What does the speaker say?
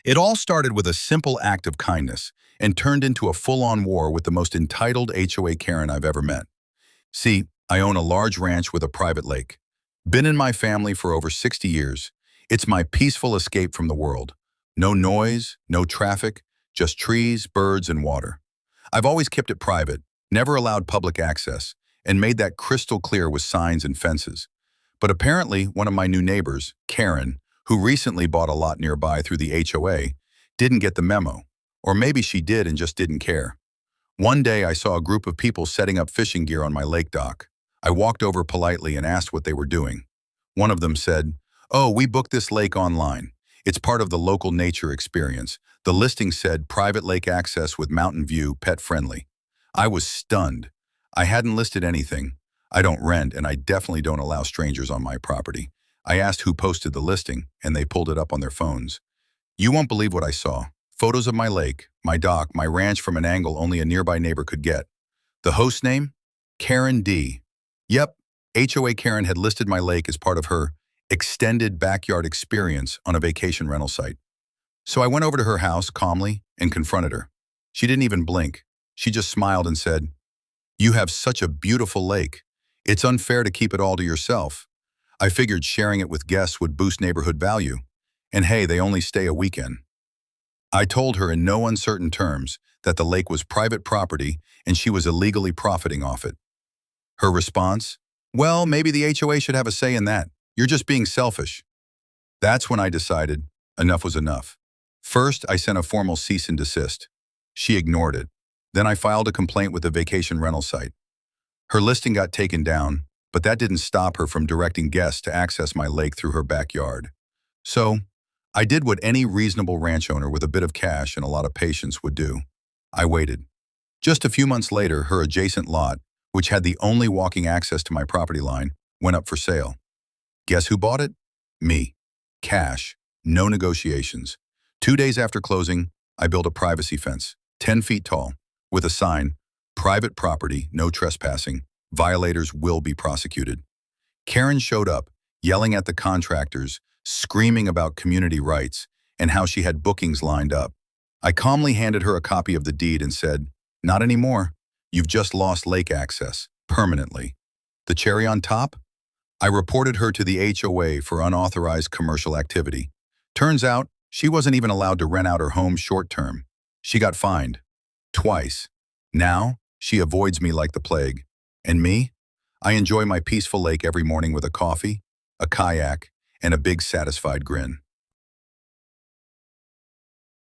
It all started with a simple act of kindness and turned into a full-on war with the most entitled HOA Karen I've ever met. See, I own a large ranch with a private lake. Been in my family for over 60 years. It's my peaceful escape from the world. No noise, no traffic, just trees, birds, and water. I've always kept it private, never allowed public access, and made that crystal clear with signs and fences. But apparently, one of my new neighbors, Karen, who recently bought a lot nearby through the HOA, didn't get the memo. Or maybe she did and just didn't care. One day I saw a group of people setting up fishing gear on my lake dock. I walked over politely and asked what they were doing. One of them said, "Oh, we booked this lake online. It's part of the local nature experience. The listing said private lake access with mountain view, pet friendly." I was stunned. I hadn't listed anything. I don't rent, and I definitely don't allow strangers on my property. I asked who posted the listing, and they pulled it up on their phones. You won't believe what I saw. Photos of my lake, my dock, my ranch from an angle only a nearby neighbor could get. The host name? Karen D. Yep, HOA Karen had listed my lake as part of her extended backyard experience on a vacation rental site. So I went over to her house calmly and confronted her. She didn't even blink. She just smiled and said, "You have such a beautiful lake. It's unfair to keep it all to yourself. I figured sharing it with guests would boost neighborhood value. And hey, they only stay a weekend." I told her in no uncertain terms that the lake was private property and she was illegally profiting off it. Her response? "Well, maybe the HOA should have a say in that. You're just being selfish." That's when I decided enough was enough. First, I sent a formal cease and desist. She ignored it. Then I filed a complaint with the vacation rental site. Her listing got taken down, but that didn't stop her from directing guests to access my lake through her backyard. So, I did what any reasonable ranch owner with a bit of cash and a lot of patience would do. I waited. Just a few months later, her adjacent lot, which had the only walking access to my property line, went up for sale. Guess who bought it? Me. Cash. No negotiations. 2 days after closing, I built a privacy fence, 10 feet tall, with a sign, "Private property, no trespassing. Violators will be prosecuted." Karen showed up, yelling at the contractors, screaming about community rights, and how she had bookings lined up. I calmly handed her a copy of the deed and said, "Not anymore. You've just lost lake access, permanently." The cherry on top? I reported her to the HOA for unauthorized commercial activity. Turns out, she wasn't even allowed to rent out her home short-term. She got fined. Twice. Now, she avoids me like the plague. And me? I enjoy my peaceful lake every morning with a coffee, a kayak, and a big satisfied grin.